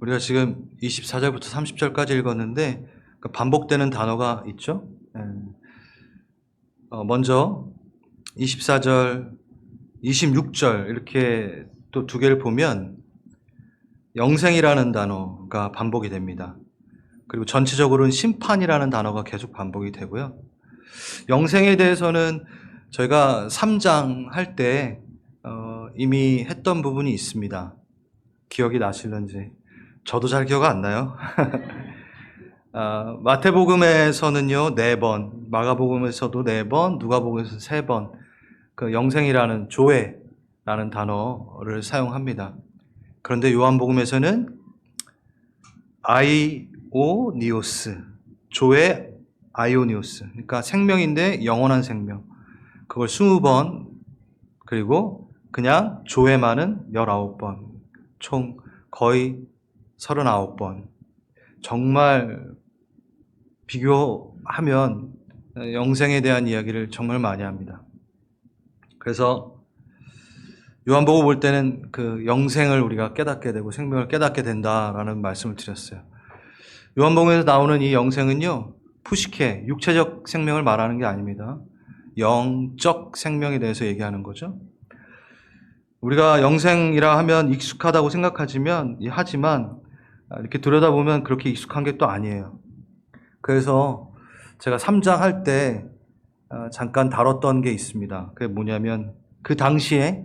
우리가 지금 24절부터 30절까지 읽었는데 반복되는 단어가 있죠. 먼저 24절, 26절 이렇게 또 두 개를 보면 영생이라는 단어가 반복이 됩니다. 그리고 전체적으로는 심판이라는 단어가 계속 반복이 되고요. 영생에 대해서는 저희가 3장 할 때 이미 했던 부분이 있습니다. 기억이 나실런지. 저도 잘 기억 안 나요. 마태복음에서는요 4번, 마가복음에서도 4번, 누가복음에서 3번 그 영생이라는 조회라는 단어를 사용합니다. 그런데 요한복음에서는 아이오니오스, 조회 아이오니오스, 그러니까 생명인데 영원한 생명, 그걸 20번, 그리고 그냥 조회만은 19번, 총 거의 39번. 정말 비교하면 영생에 대한 이야기를 정말 많이 합니다. 그래서 요한복음 볼 때는 그 영생을 우리가 깨닫게 되고 생명을 깨닫게 된다라는 말씀을 드렸어요. 요한복음에서 나오는 이 영생은요, 푸시케, 육체적 생명을 말하는 게 아닙니다. 영적 생명에 대해서 얘기하는 거죠. 우리가 영생이라 하면 익숙하다고 생각하지만 이렇게 들여다보면 그렇게 익숙한 게 또 아니에요. 그래서 제가 3장 할 때 잠깐 다뤘던 게 있습니다. 그게 뭐냐면 그 당시에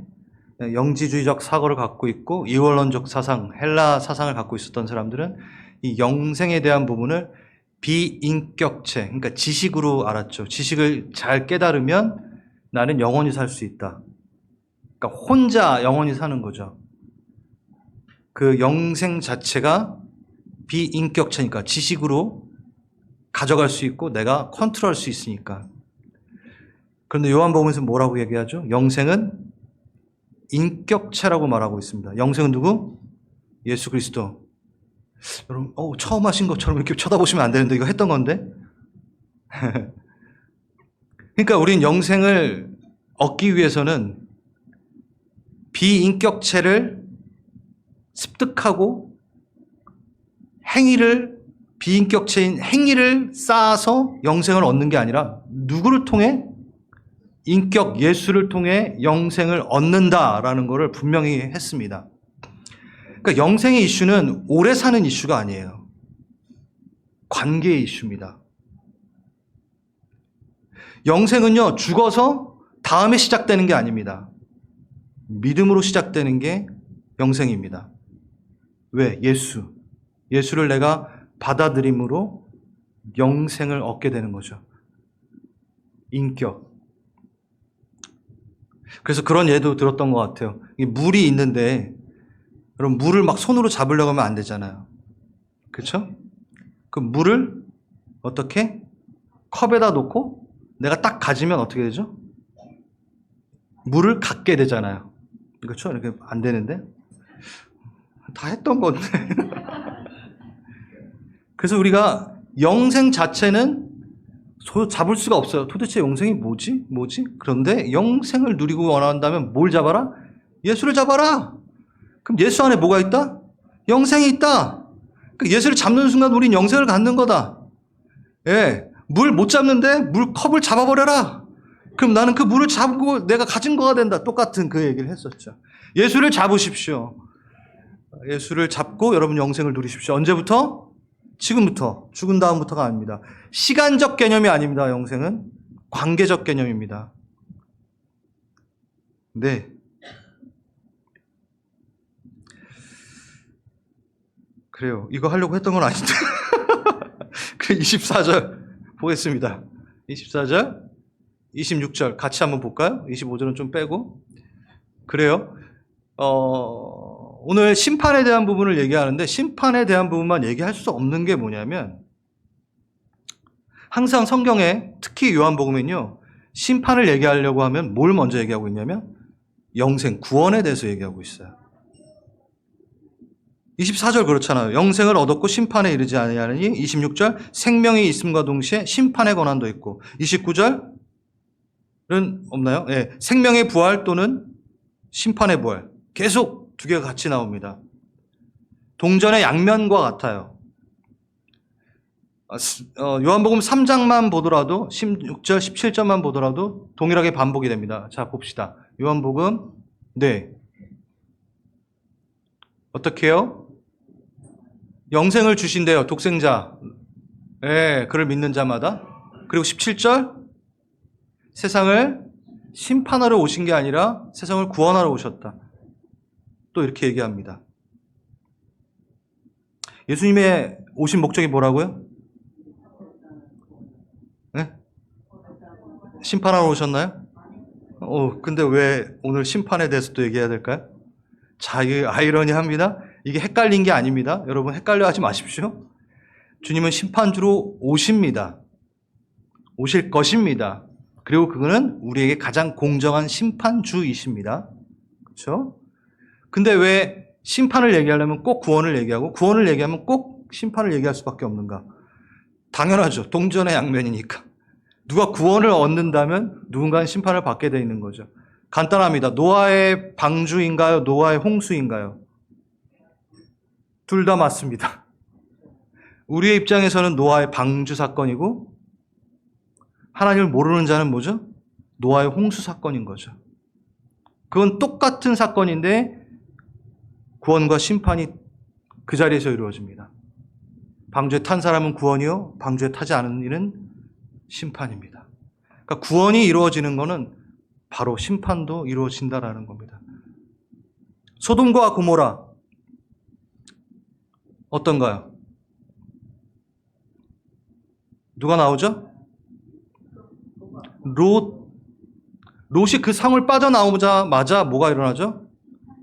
영지주의적 사고를 갖고 있고 이원론적 사상, 헬라 사상을 갖고 있었던 사람들은 이 영생에 대한 부분을 비인격체, 그러니까 지식으로 알았죠. 지식을 잘 깨달으면 나는 영원히 살 수 있다. 그러니까 혼자 영원히 사는 거죠. 그 영생 자체가 비인격체니까 지식으로 가져갈 수 있고 내가 컨트롤할 수 있으니까. 그런데 요한복음에서 뭐라고 얘기하죠? 영생은 인격체라고 말하고 있습니다. 영생은 누구? 예수 그리스도. 여러분, 처음 하신 것처럼 이렇게 쳐다보시면 안 되는데 이거 했던 건데? 그러니까 우린 영생을 얻기 위해서는 비인격체를 습득하고 비인격체인 행위를 쌓아서 영생을 얻는 게 아니라 누구를 통해? 인격 예수를 통해 영생을 얻는다라는 것을 분명히 했습니다. 그러니까 영생의 이슈는 오래 사는 이슈가 아니에요. 관계의 이슈입니다. 영생은요, 죽어서 다음에 시작되는 게 아닙니다. 믿음으로 시작되는 게 영생입니다. 왜? 예수를 내가 받아들임으로 영생을 얻게 되는 거죠. 인격. 그래서 그런 예도 들었던 것 같아요. 물이 있는데 여러분 물을 막 손으로 잡으려고 하면 안 되잖아요. 그렇죠? 그 물을 어떻게? 컵에다 놓고 내가 딱 가지면 어떻게 되죠? 물을 갖게 되잖아요. 그렇죠? 이렇게 안 되는데? 다 했던 건데. 그래서 우리가 영생 자체는 잡을 수가 없어요. 도대체 영생이 뭐지? 그런데 영생을 누리고 원한다면 뭘 잡아라? 예수를 잡아라! 그럼 예수 안에 뭐가 있다? 영생이 있다! 예수를 잡는 순간 우린 영생을 갖는 거다. 예, 물 못 잡는데 물 컵을 잡아버려라! 그럼 나는 그 물을 잡고 내가 가진 거가 된다. 똑같은 그 얘기를 했었죠. 예수를 잡으십시오. 예수를 잡고 여러분 영생을 누리십시오. 언제부터? 지금부터. 죽은 다음부터가 아닙니다. 시간적 개념이 아닙니다. 영생은 관계적 개념입니다. 네. 그래요. 이거 하려고 했던 건 아닌데. 그 24절 보겠습니다. 24절, 26절 같이 한번 볼까요? 25절은 좀 빼고. 그래요. 오늘 심판에 대한 부분을 얘기하는데 심판에 대한 부분만 얘기할 수 없는 게 뭐냐면 항상 성경에 특히 요한복음은요. 심판을 얘기하려고 하면 뭘 먼저 얘기하고 있냐면 영생, 구원에 대해서 얘기하고 있어요. 24절 그렇잖아요. 영생을 얻었고 심판에 이르지 아니하느니 26절 생명이 있음과 동시에 심판의 권한도 있고 29절은 없나요? 네, 생명의 부활 또는 심판의 부활. 계속 두 개가 같이 나옵니다. 동전의 양면과 같아요. 요한복음 3장만 보더라도 16절, 17절만 보더라도 동일하게 반복이 됩니다. 자, 봅시다. 요한복음 네. 어떻게 해요? 영생을 주신대요. 독생자. 예, 그를 믿는 자마다. 그리고 17절 세상을 심판하러 오신 게 아니라 세상을 구원하러 오셨다. 또 이렇게 얘기합니다. 예수님의 오신 목적이 뭐라고요? 네? 심판하러 오셨나요? 근데 왜 오늘 심판에 대해서 또 얘기해야 될까요? 자, 이게 아이러니합니다. 이게 헷갈린 게 아닙니다. 여러분 헷갈려 하지 마십시오. 주님은 심판주로 오십니다. 오실 것입니다. 그리고 그거는 우리에게 가장 공정한 심판주이십니다. 그렇죠? 근데 왜 심판을 얘기하려면 꼭 구원을 얘기하고 구원을 얘기하면 꼭 심판을 얘기할 수밖에 없는가? 당연하죠. 동전의 양면이니까. 누가 구원을 얻는다면 누군가는 심판을 받게 되어 있는 거죠. 간단합니다. 노아의 방주인가요? 노아의 홍수인가요? 둘 다 맞습니다. 우리의 입장에서는 노아의 방주 사건이고 하나님을 모르는 자는 뭐죠? 노아의 홍수 사건인 거죠. 그건 똑같은 사건인데 구원과 심판이 그 자리에서 이루어집니다. 방주에 탄 사람은 구원이요, 방주에 타지 않은 이는 심판입니다. 그러니까 구원이 이루어지는 것은 바로 심판도 이루어진다라는 겁니다. 소돔과 고모라 어떤가요? 누가 나오죠? 롯이 그 상을 빠져나오자마자 뭐가 일어나죠?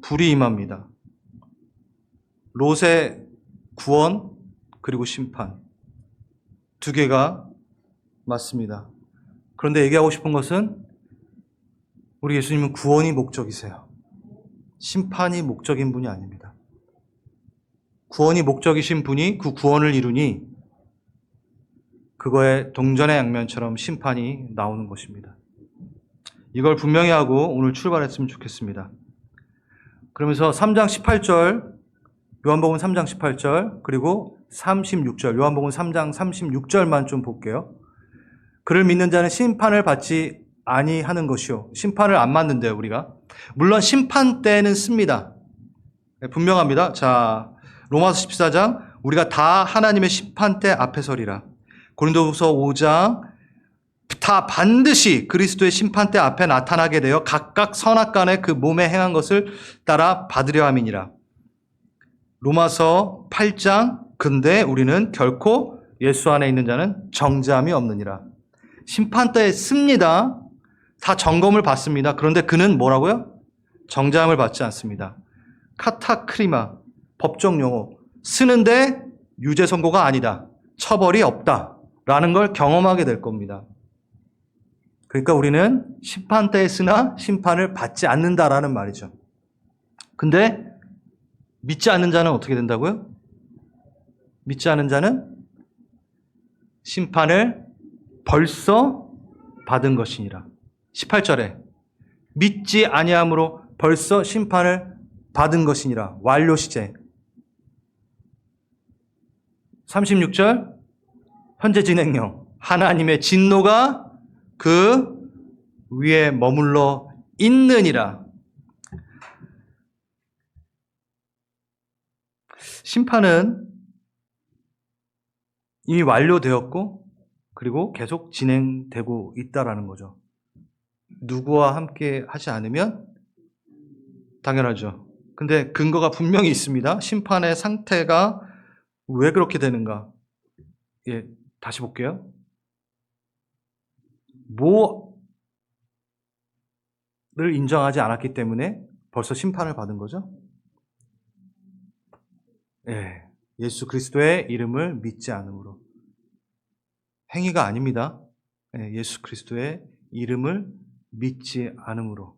불이 임합니다. 롯의 구원 그리고 심판 두 개가 맞습니다. 그런데 얘기하고 싶은 것은 우리 예수님은 구원이 목적이세요. 심판이 목적인 분이 아닙니다. 구원이 목적이신 분이 그 구원을 이루니 그거에 동전의 양면처럼 심판이 나오는 것입니다. 이걸 분명히 하고 오늘 출발했으면 좋겠습니다. 그러면서 3장 18절, 요한복음 3장 18절, 그리고 36절, 요한복음 3장 36절만 좀 볼게요. 그를 믿는 자는 심판을 받지 아니하는 것이요. 심판을 안 받는데요, 우리가. 물론 심판 때는 씁니다. 분명합니다. 자, 로마서 14장, 우리가 다 하나님의 심판 때 앞에 서리라. 고린도후서 5장, 다 반드시 그리스도의 심판대 앞에 나타나게 되어 각각 선악간에 그 몸에 행한 것을 따라 받으려 함이니라. 로마서 8장, 근데 우리는 결코 예수 안에 있는 자는 정죄함이 없느니라. 심판대에 씁니다. 다 점검을 받습니다. 그런데 그는 뭐라고요? 정죄함을 받지 않습니다. 카타크리마, 법정 용어. 쓰는데 유죄 선고가 아니다. 처벌이 없다라는 걸 경험하게 될 겁니다. 그러니까 우리는 심판대에 쓰나 심판을 받지 않는다라는 말이죠. 근데 믿지 않는 자는 어떻게 된다고요? 믿지 않는 자는 심판을 벌써 받은 것이니라. 18절에 믿지 아니함으로 벌써 심판을 받은 것이니라. 완료 시제. 36절 현재 진행형. 하나님의 진노가 그 위에 머물러 있느니라. 심판은 이미 완료되었고 그리고 계속 진행되고 있다라는 거죠. 누구와 함께 하지 않으면 당연하죠. 근데 근거가 분명히 있습니다. 심판의 상태가 왜 그렇게 되는가? 예, 다시 볼게요. 뭐를 인정하지 않았기 때문에 벌써 심판을 받은 거죠? 예, 예수 그리스도의 이름을 믿지 않음으로. 행위가 아닙니다. 예, 예수 그리스도의 이름을 믿지 않음으로.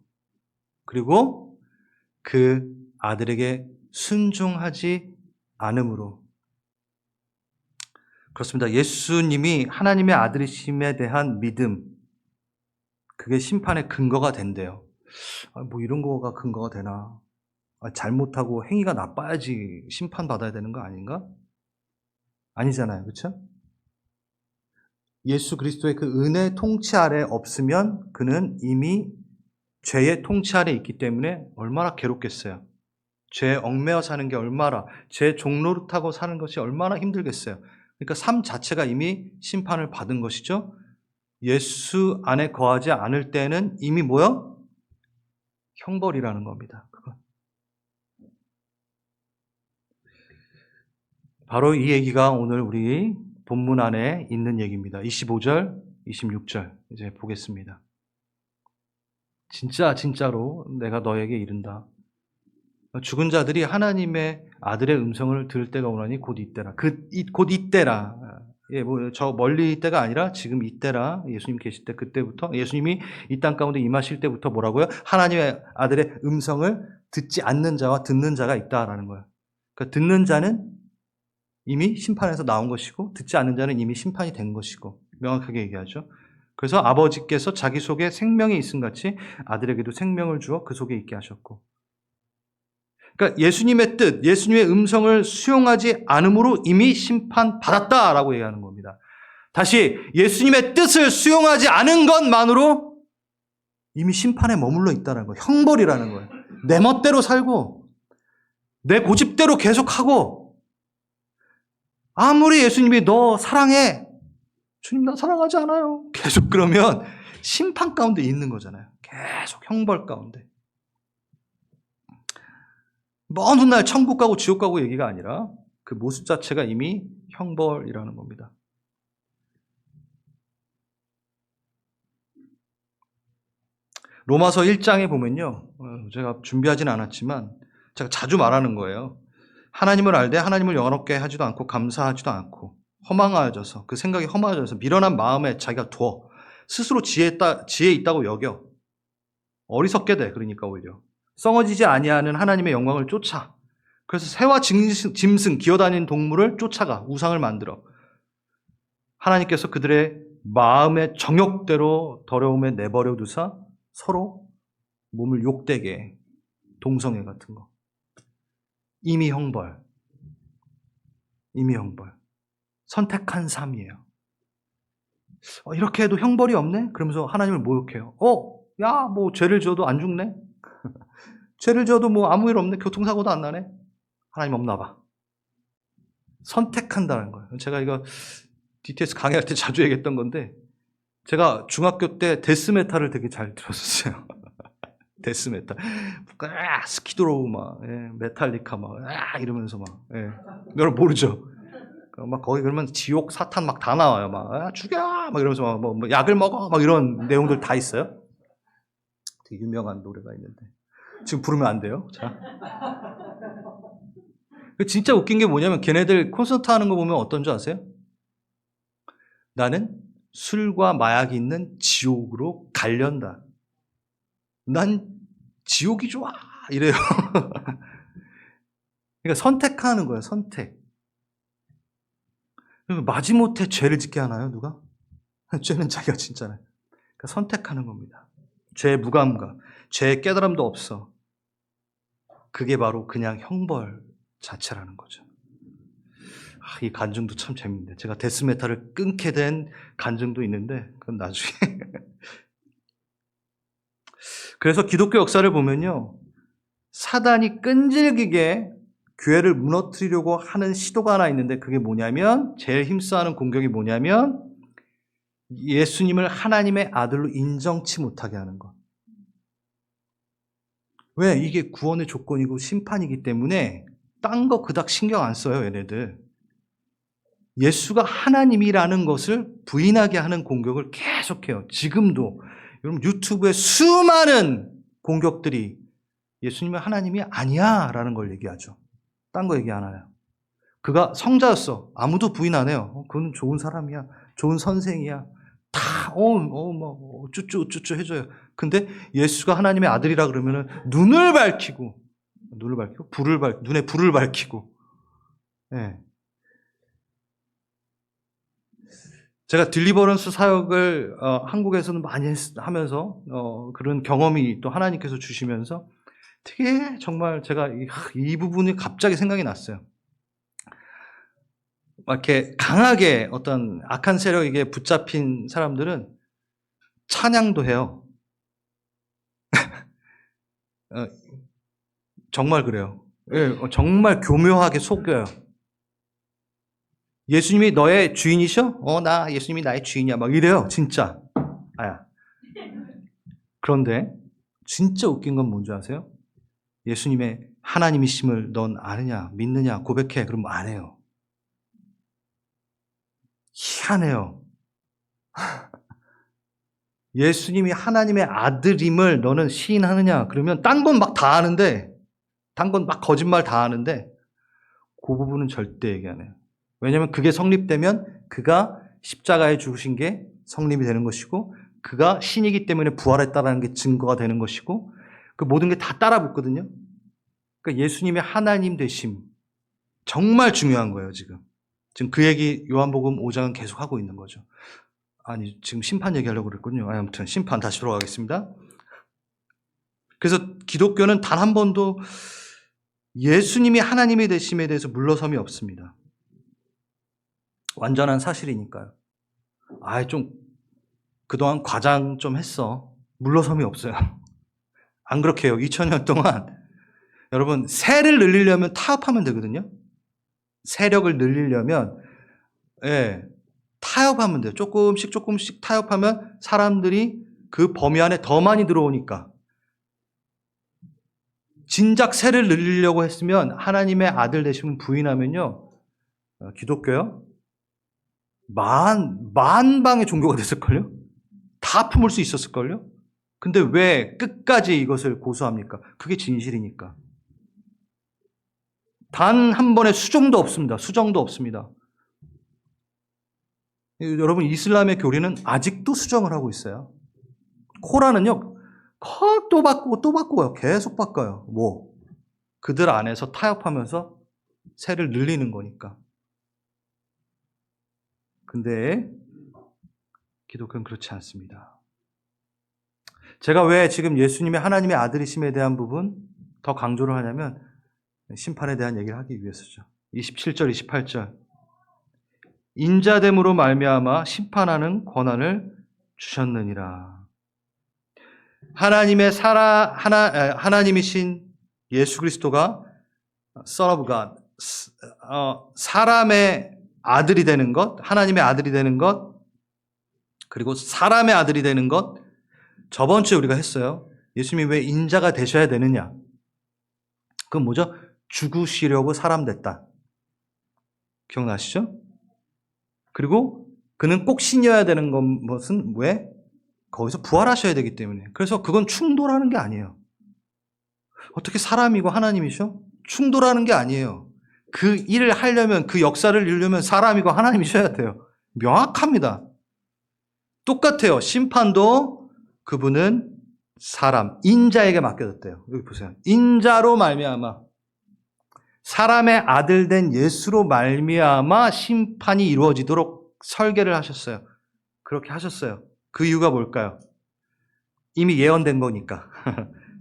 그리고 그 아들에게 순종하지 않음으로. 그렇습니다. 예수님이 하나님의 아들이심에 대한 믿음, 그게 심판의 근거가 된대요. 뭐 이런 거가 근거가 되나? 잘못하고 행위가 나빠야지 심판받아야 되는 거 아닌가? 아니잖아요. 그렇죠? 예수 그리스도의 그 은혜 통치 아래 없으면 그는 이미 죄의 통치 아래 있기 때문에 얼마나 괴롭겠어요. 죄에 얽매여 사는 게 얼마나, 죄 종노릇하고 사는 것이 얼마나 힘들겠어요. 그러니까 삶 자체가 이미 심판을 받은 것이죠. 예수 안에 거하지 않을 때는 이미 뭐요? 형벌이라는 겁니다. 그건. 바로 이 얘기가 오늘 우리 본문 안에 있는 얘기입니다. 25절, 26절 이제 보겠습니다. 진짜로 내가 너에게 이른다. 죽은 자들이 하나님의 아들의 음성을 들을 때가 오나니 곧 이때라. 곧 이때라. 예, 저 멀리 이때가 아니라 지금 이때라. 예수님 계실 때 그때부터 예수님이 이 땅 가운데 임하실 때부터 뭐라고요? 하나님의 아들의 음성을 듣지 않는 자와 듣는 자가 있다라는 거예요. 그러니까 듣는 자는 이미 심판에서 나온 것이고 듣지 않는 자는 이미 심판이 된 것이고 명확하게 얘기하죠. 그래서 아버지께서 자기 속에 생명이 있음 같이 아들에게도 생명을 주어 그 속에 있게 하셨고, 그러니까 예수님의 뜻, 예수님의 음성을 수용하지 않음으로 이미 심판받았다라고 얘기하는 겁니다. 다시 예수님의 뜻을 수용하지 않은 것만으로 이미 심판에 머물러 있다는 거예요. 형벌이라는 거예요. 내 멋대로 살고 내 고집대로 계속하고 아무리 예수님이 너 사랑해, 주님 나 사랑하지 않아요, 계속 그러면 심판 가운데 있는 거잖아요. 계속 형벌 가운데. 먼 훗날 천국 가고 지옥 가고 얘기가 아니라 그 모습 자체가 이미 형벌이라는 겁니다. 로마서 1장에 보면요, 제가 준비하진 않았지만 제가 자주 말하는 거예요. 하나님을 알되 하나님을 영화롭게 하지도 않고 감사하지도 않고 허망하여져서, 그 생각이 허망해져서 미련한 마음에 자기가 두어 스스로 지혜 있다고 여겨 어리석게 돼. 그러니까 오히려 썩어지지 아니하는 하나님의 영광을 쫓아. 그래서 새와 짐승, 기어다니는 동물을 쫓아가 우상을 만들어. 하나님께서 그들의 마음의 정욕대로 더러움에 내버려 두사 서로 몸을 욕되게, 동성애 같은 거. 이미 형벌. 선택한 삶이에요. 이렇게 해도 형벌이 없네? 그러면서 하나님을 모욕해요. 야, 뭐 죄를 지어도 안 죽네? 죄를 지어도 뭐 아무 일 없네? 교통사고도 안 나네? 하나님 없나 봐. 선택한다는 거예요. 제가 이거 DTS 강의할 때 자주 얘기했던 건데, 제가 중학교 때 데스메탈을 되게 잘 들었었어요. 데스메탈. 스키드로우 막, 메탈리카 막, 이러면서 막, 여러분 모르죠? 막 거기 그러면 지옥, 사탄 막 다 나와요. 막, 죽여! 막 이러면서 막, 뭐 약을 먹어! 막 이런 내용들 다 있어요. 되게 유명한 노래가 있는데. 지금 부르면 안 돼요. 자. 진짜 웃긴 게 뭐냐면 걔네들 콘서트 하는 거 보면 어떤 줄 아세요? 나는 술과 마약이 있는 지옥으로 갈련다. 난 지옥이 좋아. 이래요. 그러니까 선택하는 거예요. 선택. 마지못해 죄를 짓게 하나요? 누가? 죄는 자기가 짓잖아요. 그러니까 선택하는 겁니다. 죄의 무감각, 죄의 깨달음도 없어. 그게 바로 그냥 형벌 자체라는 거죠. 이 간증도 참 재밌는데, 제가 데스메탈을 끊게 된 간증도 있는데 그건 나중에. 그래서 기독교 역사를 보면요, 사단이 끈질기게 교회를 무너뜨리려고 하는 시도가 하나 있는데, 그게 뭐냐면, 제일 힘써하는 공격이 뭐냐면 예수님을 하나님의 아들로 인정치 못하게 하는 것. 왜? 이게 구원의 조건이고 심판이기 때문에 딴 거 그닥 신경 안 써요, 얘네들. 예수가 하나님이라는 것을 부인하게 하는 공격을 계속해요. 지금도 여러분 유튜브에 수많은 공격들이 예수님은 하나님이 아니야 라는 걸 얘기하죠. 딴 거 얘기 안 해요. 그가 성자였어. 아무도 부인 안 해요. 그건 좋은 사람이야. 좋은 선생이야. 다 뭐 어쭈쭈 해줘요. 근데 예수가 하나님의 아들이라 그러면은 눈을 밝히고 눈에 불을 밝히고. 예. 제가 딜리버런스 사역을 한국에서는 많이 하면서 그런 경험이 또 하나님께서 주시면서 되게 정말 제가 이 부분이 갑자기 생각이 났어요. 막 이렇게 강하게 어떤 악한 세력에게 붙잡힌 사람들은 찬양도 해요. 정말 그래요. 예, 정말 교묘하게 속여요. 예수님이 너의 주인이셔? 나 예수님이 나의 주인이야. 막 이래요, 진짜. 그런데 진짜 웃긴 건 뭔지 아세요? 예수님의 하나님이심을 넌 아느냐, 믿느냐, 고백해. 그러면 안 해요. 희한해요. 예수님이 하나님의 아들임을 너는 시인하느냐? 그러면 딴 건 막 다 하는데, 딴 건 막 거짓말 다 하는데, 그 부분은 절대 얘기 안 해요. 왜냐하면 그게 성립되면 그가 십자가에 죽으신 게 성립이 되는 것이고, 그가 신이기 때문에 부활했다는 게 증거가 되는 것이고, 그 모든 게 다 따라 붙거든요. 그러니까 예수님의 하나님 되심, 정말 중요한 거예요, 지금. 지금 그 얘기 요한복음 5장은 계속 하고 있는 거죠. 아니, 지금 심판 얘기하려고 그랬거든요. 아무튼 심판 다시 돌아가겠습니다. 그래서 기독교는 단 한 번도 예수님이 하나님이 되심에 대해서 물러섬이 없습니다. 완전한 사실이니까요. 좀 그동안 과장 좀 했어. 물러섬이 없어요. 안 그렇게 해요. 2000년 동안 여러분 세를 늘리려면 타협하면 되거든요. 세력을 늘리려면 타협하면 돼요. 조금씩 타협하면 사람들이 그 범위 안에 더 많이 들어오니까. 진작 세를 늘리려고 했으면 하나님의 아들 되심을 부인하면요. 기독교요? 만방의 종교가 됐을걸요? 다 품을 수 있었을걸요? 근데 왜 끝까지 이것을 고수합니까? 그게 진실이니까. 단 한 번의 수정도 없습니다. 수정도 없습니다. 여러분, 이슬람의 교리는 아직도 수정을 하고 있어요. 코란은요, 또 바꾸고 또 바꾸고요. 계속 바꿔요. 그들 안에서 타협하면서 세를 늘리는 거니까. 근데 기독교는 그렇지 않습니다. 제가 왜 지금 예수님의 하나님의 아들이심에 대한 부분 더 강조를 하냐면 심판에 대한 얘기를 하기 위해서죠. 27절, 28절. 인자됨으로 말미암아 심판하는 권한을 주셨느니라. 하나님이신 예수 그리스도가 Son of God, 사람의 아들이 되는 것, 하나님의 아들이 되는 것, 그리고 사람의 아들이 되는 것, 저번 주에 우리가 했어요. 예수님이 왜 인자가 되셔야 되느냐? 그건 뭐죠? 죽으시려고 사람 됐다. 기억나시죠? 그리고 그는 꼭 신이어야 되는 것은 왜? 거기서 부활하셔야 되기 때문에. 그래서 그건 충돌하는 게 아니에요. 어떻게 사람이고 하나님이셔? 충돌하는 게 아니에요. 그 일을 하려면, 그 역사를 이루려면 사람이고 하나님이셔야 돼요. 명확합니다. 똑같아요. 심판도 그분은 사람, 인자에게 맡겨졌대요. 여기 보세요. 인자로 말미암아, 사람의 아들 된 예수로 말미암아 심판이 이루어지도록 설계를 하셨어요. 그렇게 하셨어요. 그 이유가 뭘까요? 이미 예언된 거니까.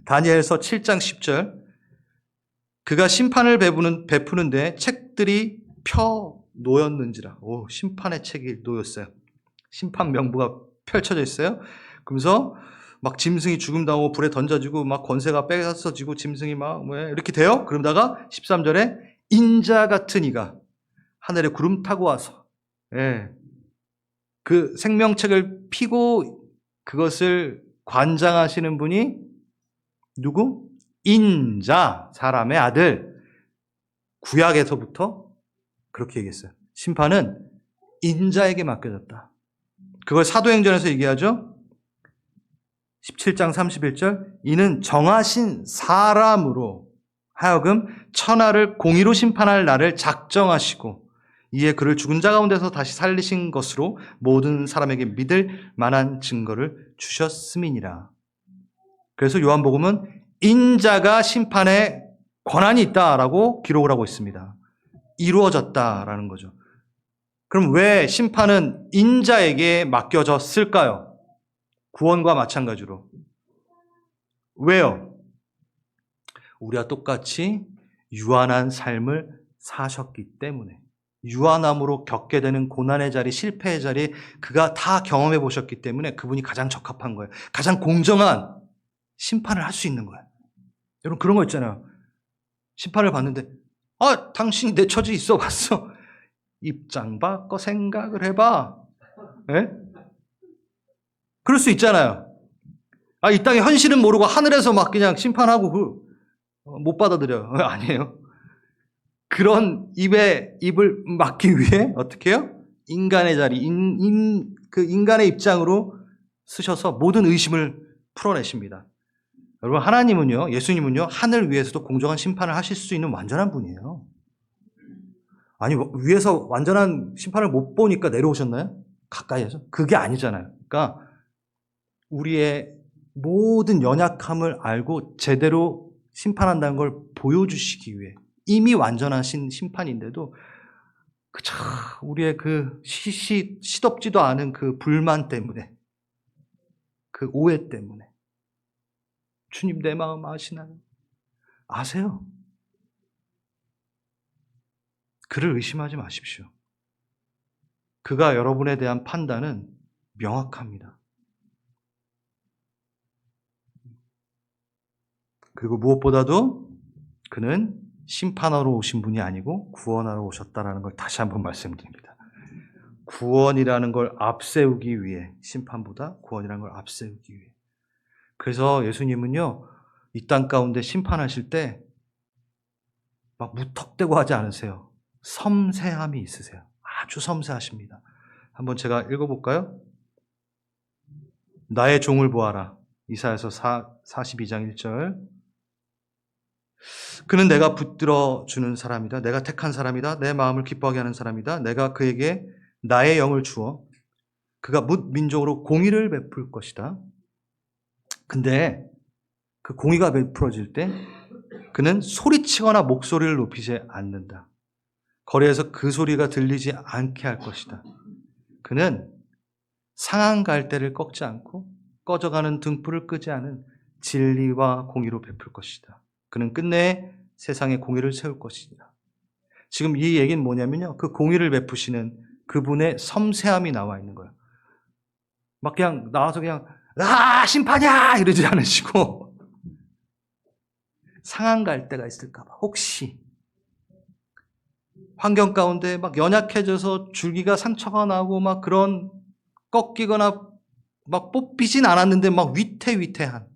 다니엘서 7장 10절. 그가 심판을 베푸는데 책들이 펴 놓였는지라. 심판의 책이 놓였어요. 심판 명부가 펼쳐져 있어요. 그러면서 막 짐승이 죽음당하고 불에 던져지고 막 권세가 뺏어지고 짐승이 막 이렇게 돼요. 그러다가 13절에 인자 같은 이가 하늘에 구름 타고 와서 그 생명책을 피고 그것을 관장하시는 분이 누구? 인자, 사람의 아들. 구약에서부터 그렇게 얘기했어요. 심판은 인자에게 맡겨졌다. 그걸 사도행전에서 얘기하죠. 17장 31절. 이는 정하신 사람으로 하여금 천하를 공의로 심판할 날을 작정하시고 이에 그를 죽은 자 가운데서 다시 살리신 것으로 모든 사람에게 믿을 만한 증거를 주셨음이니라. 그래서 요한복음은 인자가 심판에 권한이 있다라고 기록을 하고 있습니다. 이루어졌다라는 거죠. 그럼 왜 심판은 인자에게 맡겨졌을까요? 구원과 마찬가지로. 왜요? 우리와 똑같이 유한한 삶을 사셨기 때문에, 유한함으로 겪게 되는 고난의 자리, 실패의 자리, 그가 다 경험해 보셨기 때문에 그분이 가장 적합한 거예요. 가장 공정한 심판을 할 수 있는 거예요. 여러분, 그런 거 있잖아요. 심판을 받는데, 당신이 내 처지 있어 봤어. 입장 바꿔 생각을 해봐. 예? 그럴 수 있잖아요. 이 땅의 현실은 모르고 하늘에서 막 그냥 심판하고 못 받아들여요. 아니에요. 그런 입을 막기 위해 어떻게 해요? 인간의 자리, 그 인간의 입장으로 쓰셔서 모든 의심을 풀어내십니다. 여러분, 하나님은요, 예수님은요, 하늘 위에서도 공정한 심판을 하실 수 있는 완전한 분이에요. 아니, 위에서 완전한 심판을 못 보니까 내려오셨나요? 가까이에서? 그게 아니잖아요. 그러니까 우리의 모든 연약함을 알고 제대로 심판한다는 걸 보여주시기 위해, 이미 완전하신 심판인데도 우리의 그 시덥지도 않은 그 불만 때문에, 그 오해 때문에, 주님 내 마음 아시나요? 아세요. 그를 의심하지 마십시오. 그가 여러분에 대한 판단은 명확합니다. 그리고 무엇보다도 그는 심판하러 오신 분이 아니고 구원하러 오셨다는 걸 다시 한번 말씀드립니다. 구원이라는 걸 앞세우기 위해, 심판보다 구원이라는 걸 앞세우기 위해. 그래서 예수님은요, 이 땅 가운데 심판하실 때 막 무턱대고 하지 않으세요. 섬세함이 있으세요. 아주 섬세하십니다. 한번 제가 읽어볼까요? 나의 종을 보아라. 이사야서 42장 1절. 그는 내가 붙들어 주는 사람이다. 내가 택한 사람이다. 내 마음을 기뻐하게 하는 사람이다. 내가 그에게 나의 영을 주어 그가 뭇 민족으로 공의를 베풀 것이다. 근데 그 공의가 베풀어질 때 그는 소리치거나 목소리를 높이지 않는다. 거리에서 그 소리가 들리지 않게 할 것이다. 그는 상한 갈대를 꺾지 않고 꺼져가는 등불을 끄지 않은 진리와 공의로 베풀 것이다. 그는 끝내 세상에 공의를 세울 것이다. 지금 이 얘기는 뭐냐면요, 그 공의를 베푸시는 그분의 섬세함이 나와 있는 거예요. 막 그냥 나와서 그냥 심판이야 이러지 않으시고, 상한 갈대가 있을까 봐, 혹시 환경 가운데 막 연약해져서 줄기가 상처가 나고 막 그런 꺾이거나 막 뽑히진 않았는데 막 위태위태한,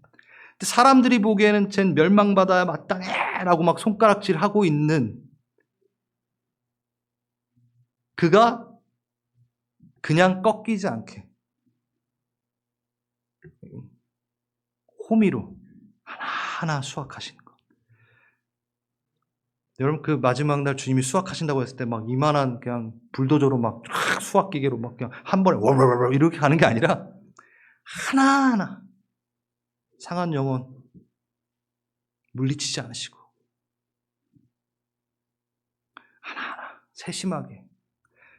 사람들이 보기에는 쟨 멸망받아야 마땅해라고 막 손가락질하고 있는 그가 그냥 꺾이지 않게 호미로 하나하나 수확하시는 것. 여러분, 그 마지막 날 주님이 수확하신다고 했을 때 막 이만한 그냥 불도저로 막 수확기계로 막 그냥 한 번에 월월월 이렇게 가는 게 아니라 하나하나 상한 영혼 물리치지 않으시고 하나하나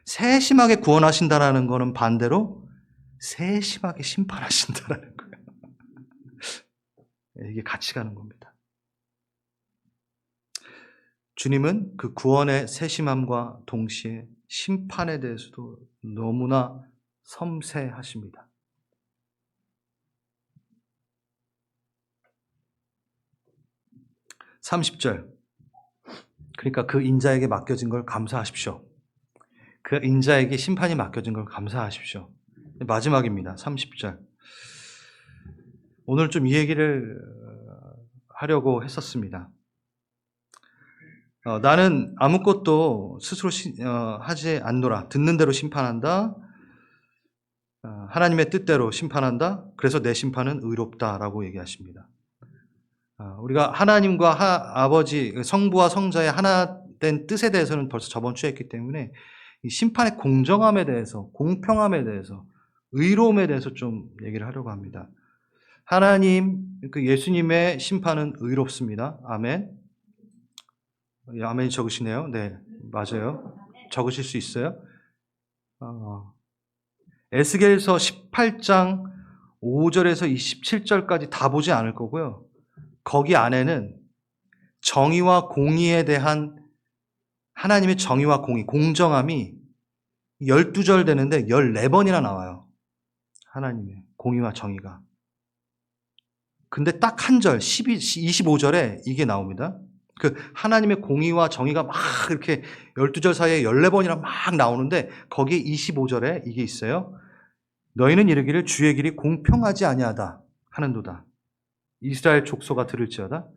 세심하게 구원하신다라는 거는 반대로 세심하게 심판하신다라는 거예요. 이게 같이 가는 겁니다. 주님은 그 구원의 세심함과 동시에 심판에 대해서도 너무나 섬세하십니다. (30절) 그러니까 그 인자에게 맡겨진 걸 감사하십시오. 그 인자에게 심판이 맡겨진 걸 감사하십시오. 마지막입니다. 30절. 오늘 좀 이 얘기를 하려고 했었습니다. 나는 아무것도 스스로 하지 않노라. 듣는 대로 심판한다. 하나님의 뜻대로 심판한다. 그래서 내 심판은 의롭다라고 얘기하십니다. 우리가 하나님과 아버지, 성부와 성자의 하나 된 뜻에 대해서는 벌써 저번 주에 했기 때문에 이 심판의 공정함에 대해서, 공평함에 대해서, 의로움에 대해서 좀 얘기를 하려고 합니다. 하나님, 그 예수님의 심판은 의롭습니다. 아멘. 아멘이 적으시네요. 네, 맞아요. 적으실 수 있어요. 에스겔서 18장 5절에서 27절까지 다 보지 않을 거고요. 거기 안에는 정의와 공의에 대한 하나님의 정의와 공의, 공정함이 12절 되는데 14번이나 나와요. 하나님의 공의와 정의가. 근데 딱 한 절, 25절에 이게 나옵니다. 그 하나님의 공의와 정의가 막 이렇게 12절 사이에 14번이나 막 나오는데 거기에 25절에 이게 있어요. 너희는 이르기를 주의 길이 공평하지 아니하다 하는도다. 이스라엘 족속아 들을지어다.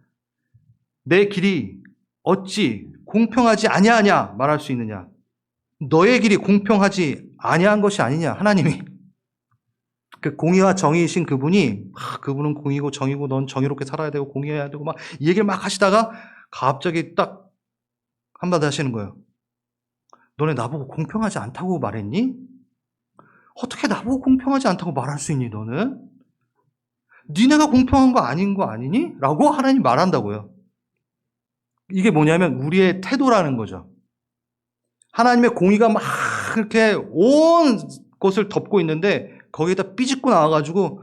내 길이 어찌 공평하지 아니하냐 말할 수 있느냐. 너의 길이 공평하지 아니한 것이 아니냐. 하나님이 그 공의와 정의이신 그분이 그분은 공의고 정의고 넌 정의롭게 살아야 되고 공의해야 되고 막 이 얘기를 막 하시다가 갑자기 딱 한마디 하시는 거예요. 너네 나보고 공평하지 않다고 말했니? 어떻게 나보고 공평하지 않다고 말할 수 있니 너는? 니네가 공평한 거 아닌 거 아니니? 라고 하나님 말한다고요. 이게 뭐냐면 우리의 태도라는 거죠. 하나님의 공의가 막 이렇게 온 것을 덮고 있는데 거기에다 삐집고 나와가지고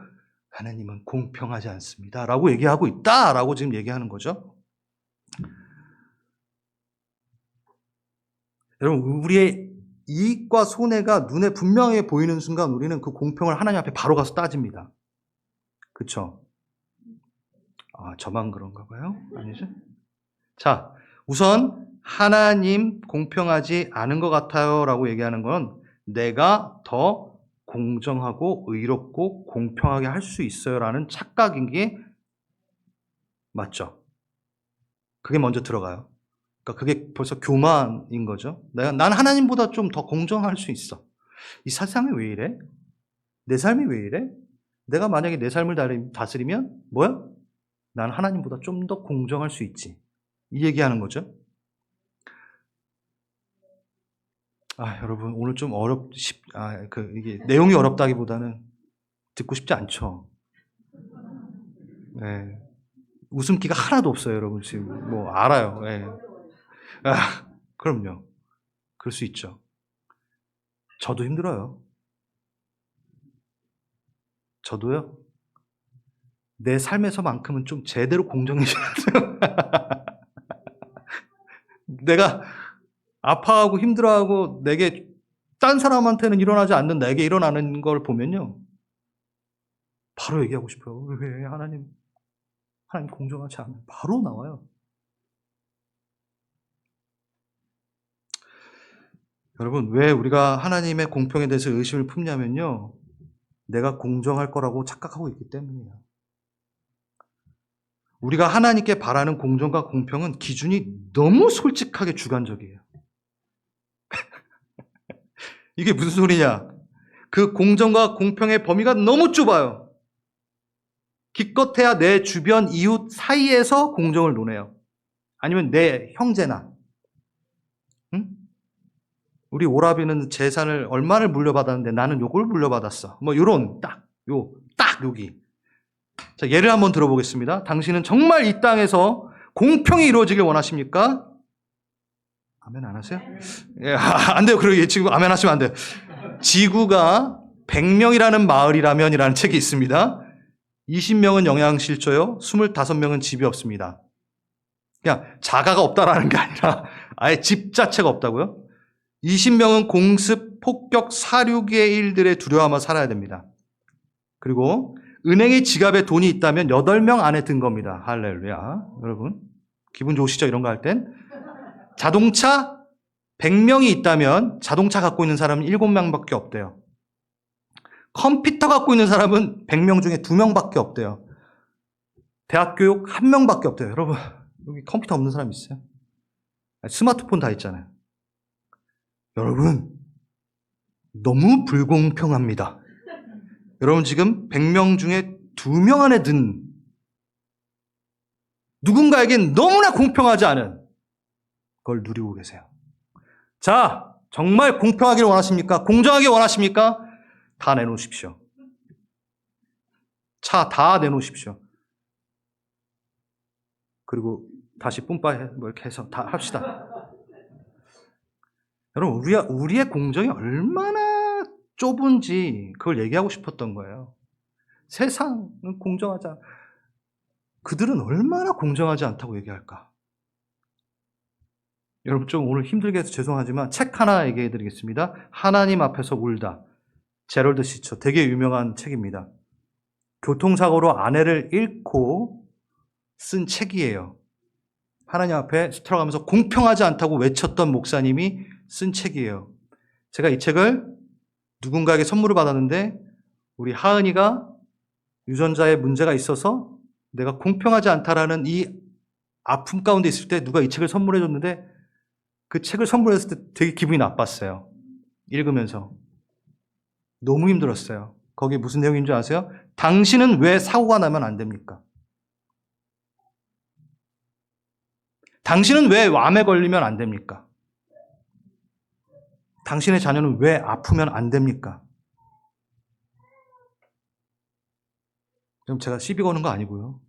하나님은 공평하지 않습니다 라고 얘기하고 있다 라고 지금 얘기하는 거죠. 여러분 우리의 이익과 손해가 눈에 분명하게 보이는 순간 우리는 그 공평을 하나님 앞에 바로 가서 따집니다. 그렇죠? 아, 저만 그런가 봐요? 아니죠? 자, 우선 하나님 공평하지 않은 것 같아요 라고 얘기하는 건 내가 더 공정하고 의롭고 공평하게 할 수 있어요 라는 착각인 게 맞죠? 그게 먼저 들어가요. 그러니까 그게 벌써 교만인 거죠. 난 하나님보다 좀 더 공정할 수 있어. 이 세상이 왜 이래? 내 삶이 왜 이래? 내가 만약에 내 삶을 다스리면 뭐야? 난 하나님보다 좀 더 공정할 수 있지. 이 얘기하는 거죠. 여러분 오늘 좀 이게 내용이 어렵다기보다는 듣고 싶지 않죠. 네. 웃음기가 하나도 없어요, 여러분 지금 뭐 알아요. 네. 그럼요. 그럴 수 있죠. 저도 힘들어요. 저도요. 내 삶에서만큼은 좀 제대로 공정해져야 돼요. 내가 아파하고 힘들어하고 내게 딴 사람한테는 일어나지 않는 내게 일어나는 걸 보면요. 바로 얘기하고 싶어요. 왜 하나님 공정하지 않아요. 바로 나와요. 여러분 왜 우리가 하나님의 공평에 대해서 의심을 품냐면요. 내가 공정할 거라고 착각하고 있기 때문이에요. 우리가 하나님께 바라는 공정과 공평은 기준이 너무 솔직하게 주관적이에요. 이게 무슨 소리냐? 그 공정과 공평의 범위가 너무 좁아요. 기껏해야 내 주변 이웃 사이에서 공정을 논해요. 아니면 내 형제나. 응? 우리 오라비는 재산을 얼마를 물려받았는데 나는 요걸 물려받았어. 뭐 요런 딱 여기. 자, 예를 한번 들어보겠습니다. 당신은 정말 이 땅에서 공평이 이루어지길 원하십니까? 아멘 안 하세요? 예, 안 돼요. 그러게 지금 아멘 하시면 안 돼요. 지구가 100명이라는 마을이라면이라는 책이 있습니다. 20명은 영양실조요. 25명은 집이 없습니다. 그냥 자가가 없다라는 게 아니라 아예 집 자체가 없다고요. 20명은 공습, 폭격, 사륙의 일들에 두려워하며 살아야 됩니다. 그리고 은행의 지갑에 돈이 있다면 8명 안에 든 겁니다. 할렐루야. 여러분 기분 좋으시죠? 이런 거 할 땐. 자동차 100명이 있다면 자동차 갖고 있는 사람은 7명밖에 없대요. 컴퓨터 갖고 있는 사람은 100명 중에 2명밖에 없대요. 대학 교육 1명밖에 없대요. 여러분 여기 컴퓨터 없는 사람 있어요? 스마트폰 다 있잖아요. 여러분 너무 불공평합니다. 여러분 지금 100명 중에 2명 안에 든 누군가에겐 너무나 공평하지 않은 걸 누리고 계세요. 자, 정말 공평하길 원하십니까? 공정하게 원하십니까? 다 내놓으십시오. 차 다 내놓으십시오. 그리고 다시 뿜빠해 뭐 이렇게 해서 다 합시다. 여러분 우리의 공정이 얼마나 좁은지 그걸 얘기하고 싶었던 거예요. 세상은 공정하지 그들은 얼마나 공정하지 않다고 얘기할까? 여러분 좀 오늘 힘들게 해서 죄송하지만 책 하나 얘기해 드리겠습니다. 하나님 앞에서 울다. 제럴드 시처. 되게 유명한 책입니다. 교통사고로 아내를 잃고 쓴 책이에요. 하나님 앞에 들어가면서 공평하지 않다고 외쳤던 목사님이 쓴 책이에요. 제가 이 책을 누군가에게 선물을 받았는데 우리 하은이가 유전자에 문제가 있어서 내가 공평하지 않다라는 이 아픔 가운데 있을 때 누가 이 책을 선물해 줬는데 그 책을 선물했을 때 되게 기분이 나빴어요. 읽으면서. 너무 힘들었어요. 거기에 무슨 내용인 줄 아세요? 당신은 왜 사고가 나면 안 됩니까? 당신은 왜 암에 걸리면 안 됩니까? 당신의 자녀는 왜 아프면 안 됩니까? 그럼 제가 시비 거는 거 아니고요.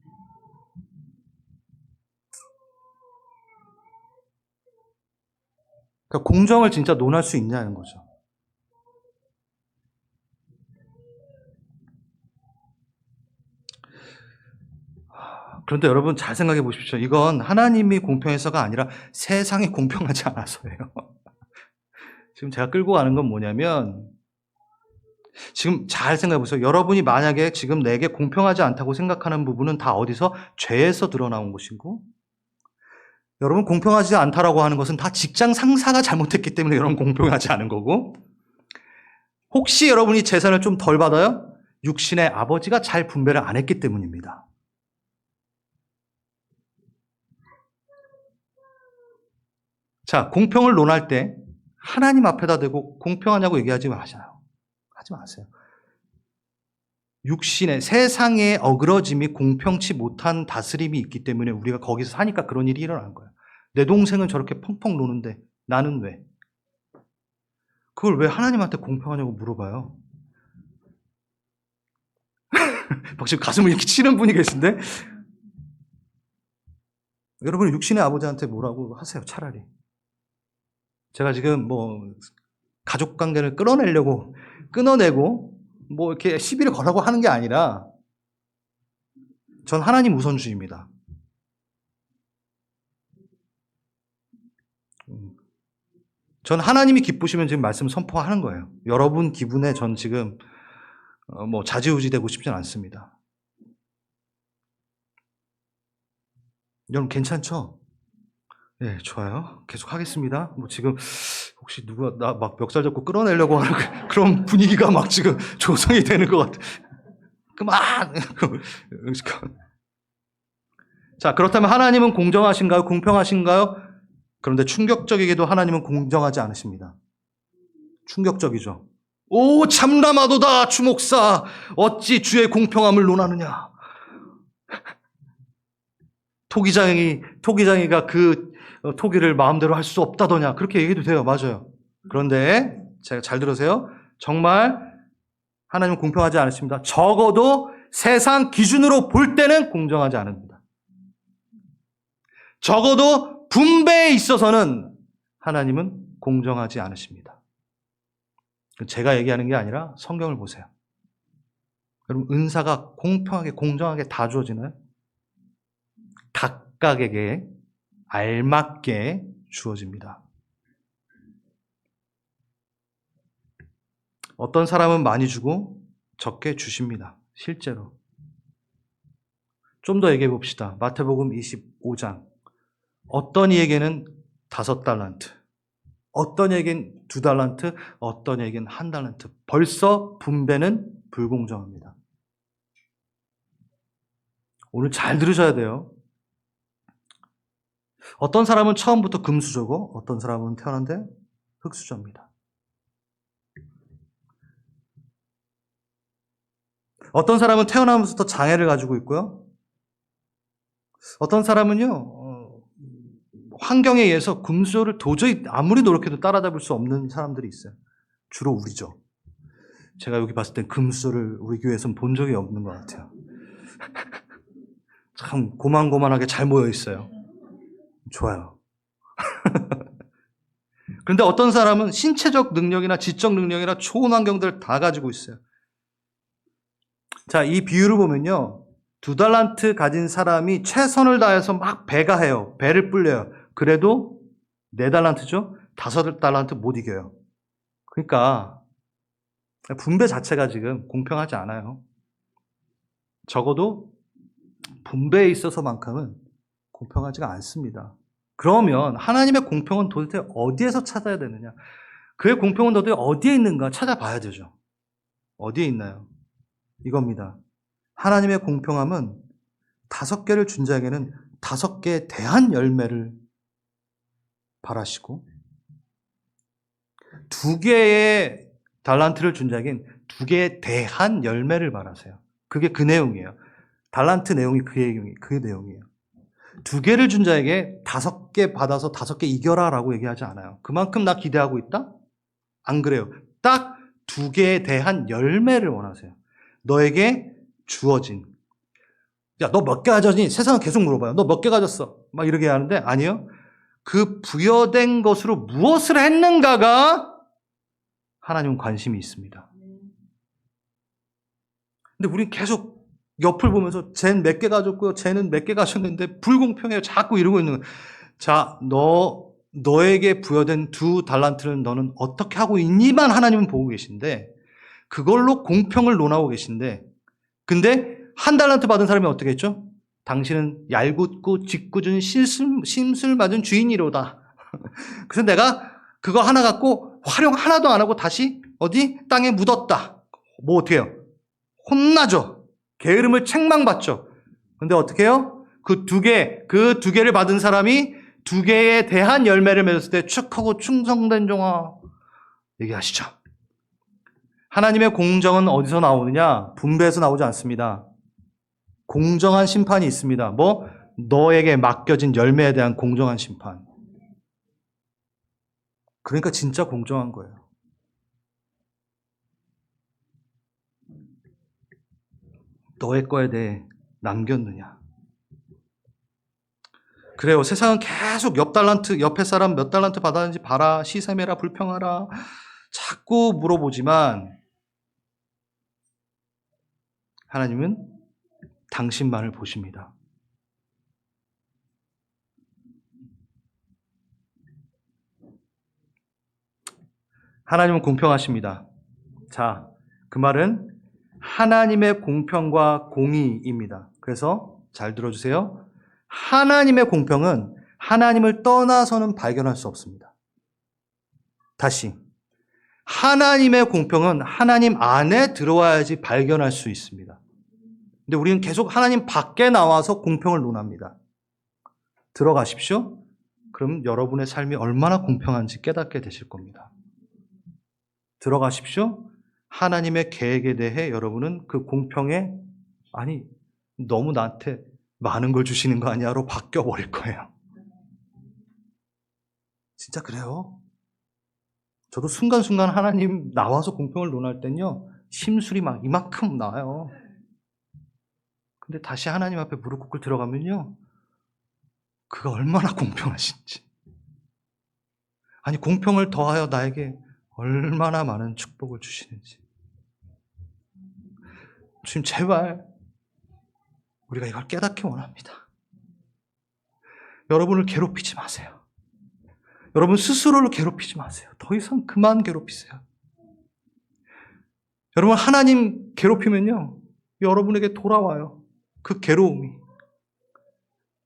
그러니까 공정을 진짜 논할 수 있냐는 거죠. 그런데 여러분 잘 생각해 보십시오. 이건 하나님이 공평해서가 아니라 세상이 공평하지 않아서예요. 지금 제가 끌고 가는 건 뭐냐면 지금 잘 생각해 보세요. 여러분이 만약에 지금 내게 공평하지 않다고 생각하는 부분은 다 어디서? 죄에서 드러나온 것이고 여러분 공평하지 않다라고 하는 것은 다 직장 상사가 잘못했기 때문에 여러분 공평하지 않은 거고 혹시 여러분이 재산을 좀 덜 받아요? 육신의 아버지가 잘 분배를 안 했기 때문입니다. 자, 공평을 논할 때 하나님 앞에다 대고 공평하냐고 얘기하지 마세요. 하지 마세요. 육신의 세상의 어그러짐이 공평치 못한 다스림이 있기 때문에 우리가 거기서 사니까 그런 일이 일어나는 거예요. 내 동생은 저렇게 펑펑 노는데 나는 왜? 그걸 왜 하나님한테 공평하냐고 물어봐요. 막 지금 가슴을 이렇게 치는 분이 계신데 여러분은 육신의 아버지한테 뭐라고 하세요, 차라리. 제가 지금 가족 관계를 끊어내고 이렇게 시비를 걸라고 하는 게 아니라 전 하나님 우선주의입니다. 전 하나님이 기쁘시면 지금 말씀 선포하는 거예요. 여러분 기분에 전 지금 좌지우지 되고 싶진 않습니다. 여러분 괜찮죠? 네, 좋아요. 계속 하겠습니다. 지금 혹시 누가 나 막 멱살 잡고 끌어내려고 하는 그런 분위기가 막 지금 조성이 되는 것 같아. 그만! 자, 그렇다면 하나님은 공정하신가요? 공평하신가요? 그런데 충격적이게도 하나님은 공정하지 않으십니다. 충격적이죠. 오, 참람하도다, 주목사. 어찌 주의 공평함을 논하느냐. 토기장이가 그 토기를 마음대로 할 수 없다더냐. 그렇게 얘기해도 돼요. 맞아요. 그런데 제가 잘 들으세요. 정말 하나님은 공평하지 않으십니다. 적어도 세상 기준으로 볼 때는 공정하지 않습니다. 적어도 분배에 있어서는 하나님은 공정하지 않으십니다. 제가 얘기하는 게 아니라 성경을 보세요. 여러분 은사가 공평하게 공정하게 다 주어지나요? 각각에게 알맞게 주어집니다. 어떤 사람은 많이 주고 적게 주십니다. 실제로. 좀 더 얘기해 봅시다. 마태복음 25장. 어떤 이에게는 5달란트, 어떤 이에게는 2달란트, 어떤 이에게는 1달란트. 벌써 분배는 불공정합니다. 오늘 잘 들으셔야 돼요. 어떤 사람은 처음부터 금수저고 어떤 사람은 태어난데 흙수저입니다. 어떤 사람은 태어나면서부터 장애를 가지고 있고요. 어떤 사람은요, 환경에 의해서 금수저를 도저히 아무리 노력해도 따라잡을 수 없는 사람들이 있어요. 주로 우리죠. 제가 여기 봤을 땐 금수저를 우리 교회에서는 본 적이 없는 것 같아요. 참 고만고만하게 잘 모여 있어요. 좋아요. 그런데 어떤 사람은 신체적 능력이나 지적 능력이나 좋은 환경들을 다 가지고 있어요. 자, 이 비유를 보면요. 2달란트 가진 사람이 최선을 다해서 막 배가해요. 배를 불려요. 그래도 4달란트죠? 5달란트 못 이겨요. 그러니까 분배 자체가 지금 공평하지 않아요. 적어도 분배에 있어서만큼은 공평하지가 않습니다. 그러면 하나님의 공평은 도대체 어디에서 찾아야 되느냐? 그의 공평은 도대체 어디에 있는가 찾아봐야 되죠. 어디에 있나요? 이겁니다. 하나님의 공평함은 5개를 준 자에게는 5개에 대한 열매를 바라시고 2개의 달란트를 준 자에게는 2개에 대한 열매를 바라세요. 그게 그 내용이에요. 달란트 내용이 그 내용이에요. 2개를 준 자에게 5개 받아서 5개 이겨라 라고 얘기하지 않아요. 그만큼 나 기대하고 있다? 안 그래요. 딱 2개에 대한 열매를 원하세요. 너에게 주어진. 야, 너 몇 개 가졌니? 세상은 계속 물어봐요. 너 몇 개 가졌어? 막 이렇게 하는데 아니요. 그 부여된 것으로 무엇을 했는가가 하나님은 관심이 있습니다. 근데 우린 계속 옆을 보면서 쟤는 몇 개 가졌고요. 쟤는 몇 개 가졌는데 불공평해요. 자꾸 이러고 있는 거예요. 자, 너에게 부여된 2달란트를 너는 어떻게 하고 있니만 하나님은 보고 계신데 그걸로 공평을 논하고 계신데 근데 1달란트 받은 사람이 어떻게 했죠? 당신은 얄궂고 짓궂은 심술 맞은 주인이로다. 그래서 내가 그거 하나 갖고 활용 하나도 안 하고 다시 어디 땅에 묻었다. 뭐 어떻게 해요? 혼나죠. 게으름을 책망받죠. 근데 어떻게 해요? 그 2개를 받은 사람이 2개에 대한 열매를 맺었을 때 축하고 충성된 종아 얘기하시죠. 하나님의 공정은 어디서 나오느냐? 분배에서 나오지 않습니다. 공정한 심판이 있습니다. 뭐? 너에게 맡겨진 열매에 대한 공정한 심판. 그러니까 진짜 공정한 거예요. 너의 거에 대해 남겼느냐? 그래요. 세상은 계속 옆에 사람 몇 달란트 받았는지 봐라, 시세매라, 불평하라 자꾸 물어보지만 하나님은 당신만을 보십니다. 하나님은 공평하십니다. 자, 그 말은 하나님의 공평과 공의입니다. 그래서 잘 들어주세요. 하나님의 공평은 하나님을 떠나서는 발견할 수 없습니다. 다시. 하나님의 공평은 하나님 안에 들어와야지 발견할 수 있습니다. 근데 우리는 계속 하나님 밖에 나와서 공평을 논합니다. 들어가십시오. 그럼 여러분의 삶이 얼마나 공평한지 깨닫게 되실 겁니다. 들어가십시오. 하나님의 계획에 대해 여러분은 그 공평에 아니 너무 나한테 많은 걸 주시는 거 아니야로 바뀌어버릴 거예요. 진짜 그래요. 저도 순간순간 하나님 나와서 공평을 논할 땐요. 심술이 막 이만큼 나와요. 근데 다시 하나님 앞에 무릎 꿇고 들어가면요. 그가 얼마나 공평하신지. 아니 공평을 더하여 나에게 얼마나 많은 축복을 주시는지. 주님 제발 우리가 이걸 깨닫기 원합니다. 여러분을 괴롭히지 마세요. 여러분 스스로를 괴롭히지 마세요. 더 이상 그만 괴롭히세요. 여러분 하나님 괴롭히면요. 여러분에게 돌아와요. 그 괴로움이.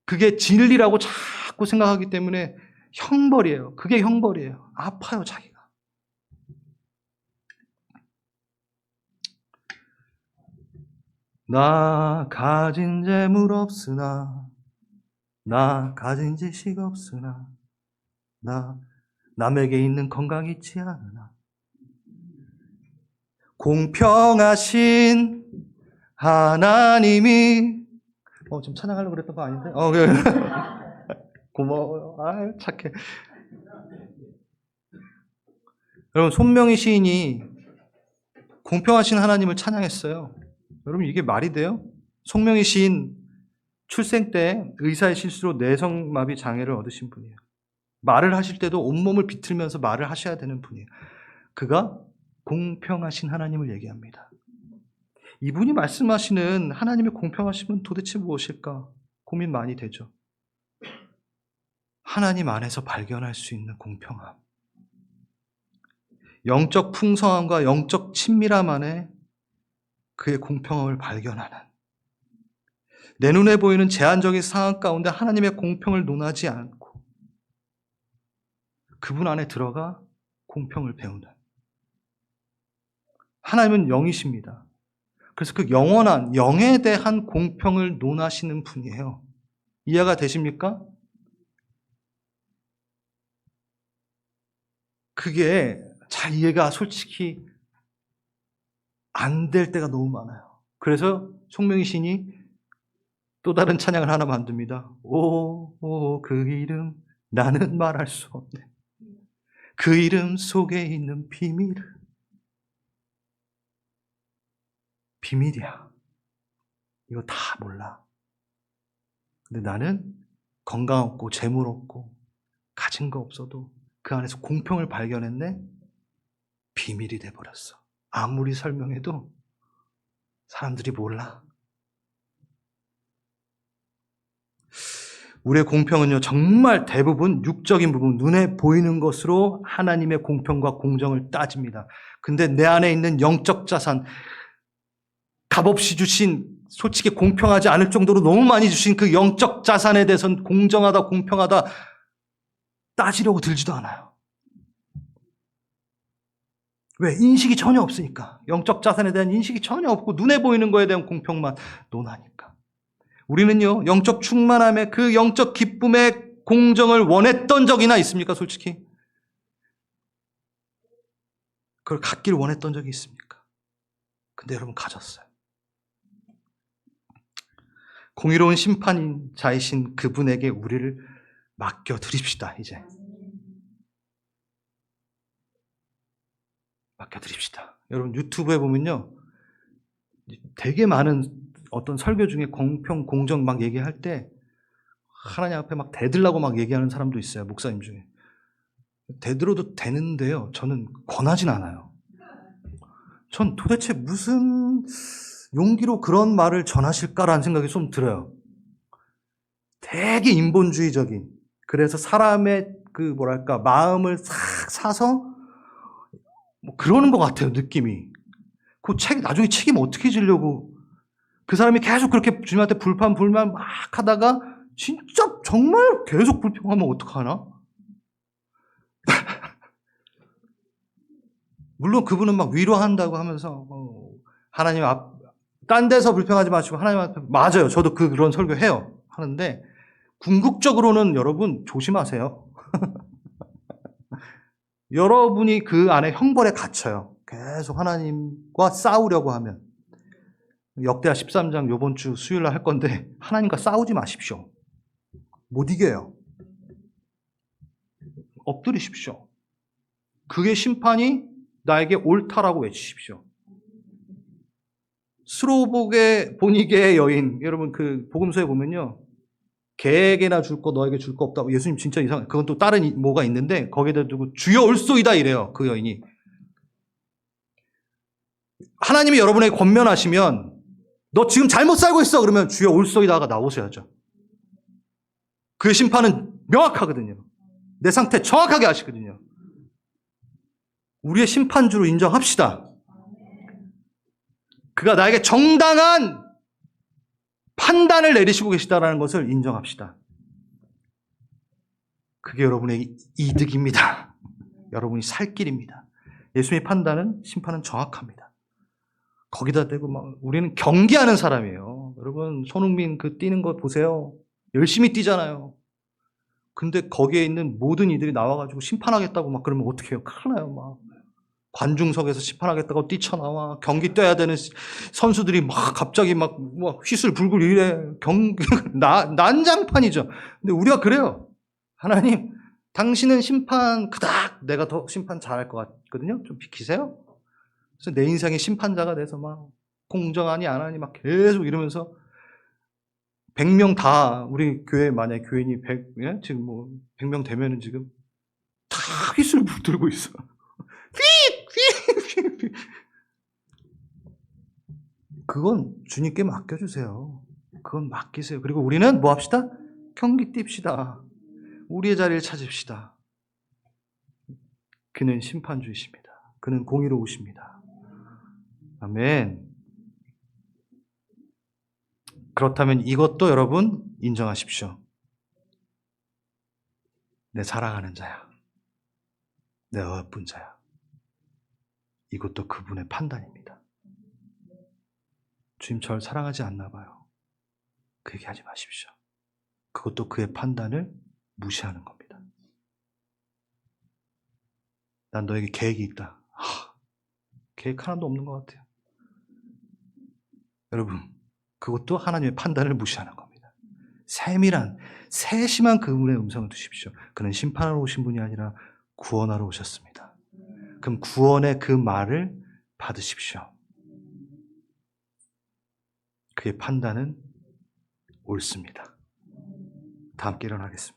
그게 진리라고 자꾸 생각하기 때문에 형벌이에요. 그게 형벌이에요. 아파요 자기가. 나 가진 재물 없으나 나 가진 지식 없으나 나 남에게 있는 건강 있지 않으나 공평하신 하나님이 지금 찬양하려고 그랬던 거 아닌데? 그래. 고마워요. 착해. 여러분 손명희 시인이 공평하신 하나님을 찬양했어요. 여러분 이게 말이 돼요? 손명희 시인 출생 때 의사의 실수로 뇌성마비 장애를 얻으신 분이에요. 말을 하실 때도 온몸을 비틀면서 말을 하셔야 되는 분이에요. 그가 공평하신 하나님을 얘기합니다. 이분이 말씀하시는 하나님의 공평하심은 도대체 무엇일까? 고민 많이 되죠. 하나님 안에서 발견할 수 있는 공평함. 영적 풍성함과 영적 친밀함 안에 그의 공평함을 발견하는, 내 눈에 보이는 제한적인 상황 가운데 하나님의 공평을 논하지 않고 그분 안에 들어가 공평을 배우는. 하나님은 영이십니다. 그래서 그 영원한 영에 대한 공평을 논하시는 분이에요. 이해가 되십니까? 그게 잘 이해가 솔직히 안 될 때가 너무 많아요. 그래서 송명희 신이 또 다른 찬양을 하나 만듭니다. 오, 그 이름 나는 말할 수 없네. 그 이름 속에 있는 비밀이야. 이거 다 몰라. 근데 나는 건강 없고 재물 없고 가진 거 없어도 그 안에서 공평을 발견했네. 비밀이 돼버렸어. 아무리 설명해도 사람들이 몰라. 우리의 공평은요, 정말 대부분 육적인 부분, 눈에 보이는 것으로 하나님의 공평과 공정을 따집니다. 근데 내 안에 있는 영적 자산, 값없이 주신, 솔직히 공평하지 않을 정도로 너무 많이 주신 그 영적 자산에 대해서는 공정하다, 공평하다 따지려고 들지도 않아요. 왜? 인식이 전혀 없으니까. 영적 자산에 대한 인식이 전혀 없고 눈에 보이는 거에 대한 공평만 논하니까. 우리는요, 영적 충만함에 그 영적 기쁨의 공정을 원했던 적이나 있습니까, 솔직히? 그걸 갖기를 원했던 적이 있습니까? 근데 여러분 가졌어요. 공의로운 심판자이신 그분에게 우리를 맡겨드립시다, 이제. 맡겨드립시다. 여러분 유튜브에 보면요, 되게 많은 어떤 설교 중에 공평, 공정 막 얘기할 때 하나님 앞에 막 대들라고 막 얘기하는 사람도 있어요. 목사님 중에. 대들어도 되는데요, 저는 권하진 않아요. 전 도대체 무슨 용기로 그런 말을 전하실까라는 생각이 좀 들어요. 되게 인본주의적인, 그래서 사람의 그 뭐랄까 마음을 싹 사서 뭐 그러는 것 같아요, 느낌이. 그 나중에 책임 어떻게 지려고. 그 사람이 계속 그렇게 주님한테 불만 막 하다가 진짜 정말 계속 불평하면 어떡하나? 물론 그분은 막 위로한다고 하면서 하나님 딴 데서 불평하지 마시고 하나님 앞에, 맞아요. 저도 그런 설교해요. 하는데 궁극적으로는 여러분 조심하세요. 여러분이 그 안에 형벌에 갇혀요. 계속 하나님과 싸우려고 하면. 역대하 13장 요번 주 수요일 날 할 건데 하나님과 싸우지 마십시오. 못 이겨요. 엎드리십시오. 그게 심판이 나에게 옳다라고 외치십시오. 스로복의 본이게의 여인, 여러분 그 복음서에 보면요, 개에게나 줄 거 너에게 줄 거 없다고. 예수님 진짜 이상해. 그건 또 다른 뭐가 있는데 거기에다 두고 주여 올소이다 이래요. 그 여인이. 하나님이 여러분에게 권면하시면 너 지금 잘못 살고 있어 그러면 주여 올소이다가 나오셔야죠. 그의 심판은 명확하거든요. 내 상태 정확하게 아시거든요. 우리의 심판주로 인정합시다. 그가 나에게 정당한 판단을 내리시고 계시다는 것을 인정합시다. 그게 여러분의 이득입니다. 여러분이 살 길입니다. 예수님의 판단은, 심판은 정확합니다. 거기다 대고 막 우리는 경계하는 사람이에요. 여러분 손흥민 그 뛰는 거 보세요. 열심히 뛰잖아요. 근데 거기에 있는 모든 이들이 나와가지고 심판하겠다고 막 그러면 어떻게 해요? 큰일 나요. 막 관중석에서 심판하겠다고 뛰쳐나와. 경기 뛰어야 되는 선수들이 막 갑자기 막 휘슬 불고 이래. 난장판이죠. 근데 우리가 그래요. 하나님, 당신은 심판 그닥 내가 더 심판 잘할 것 같거든요. 좀 비키세요. 그래서 내 인생의 심판자가 돼서 막 공정하니 안 하니 막 계속 이러면서 100명 다 우리 교회 만약에 교인이 100, 예? 지금 뭐 100명 되면은 지금 다 휘슬 불들고 있어. 그건 주님께 맡겨주세요. 그건 맡기세요. 그리고 우리는 뭐 합시다? 경기 뜁시다. 우리의 자리를 찾읍시다. 그는 심판주이십니다. 그는 공의로우십니다. 아멘. 그렇다면 이것도 여러분 인정하십시오. 내 사랑하는 자야. 내 어여쁜 자야. 이것도 그분의 판단입니다. 주님 저를 사랑하지 않나 봐요. 그 얘기하지 마십시오. 그것도 그의 판단을 무시하는 겁니다. 난 너에게 계획이 있다. 계획 하나도 없는 것 같아요. 여러분, 그것도 하나님의 판단을 무시하는 겁니다. 세심한 그분의 음성을 두십시오. 그는 심판하러 오신 분이 아니라 구원하러 오셨습니다. 그럼 구원의 그 말을 받으십시오. 그의 판단은 옳습니다. 다 함께 일어나겠습니다.